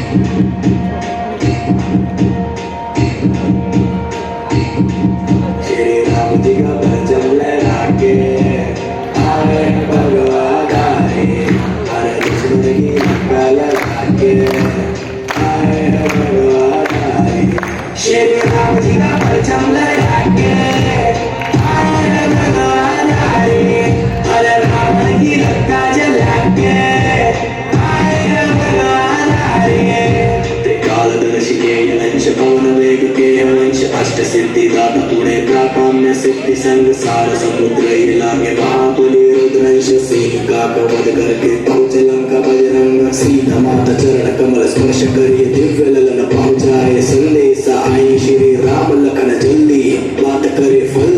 श्री राम जी का भजन लगा के आए भगवान आए, हरे कृष्ण की लंका लगा के आए भगवान आए। श्री राम जी का भजन लगा के आए भगवान आए, हरे राम की लंका जला के आए भगवान आए। त्रिकालदर्शिके अंश पवन वेग के अंश अष्ट सिद्धि दाता पुणे प्राकाम्य सिद्धि संग सार समुद्र लागे महाबली रुद्रंश सिंह का वध करके पहुंचे लंका बजरंग। सीता माता चरण कमल स्पर्श करिए दिव्य ललन पहुंचाए संदेशा आई श्री राम लखन जल्दी बात करे फल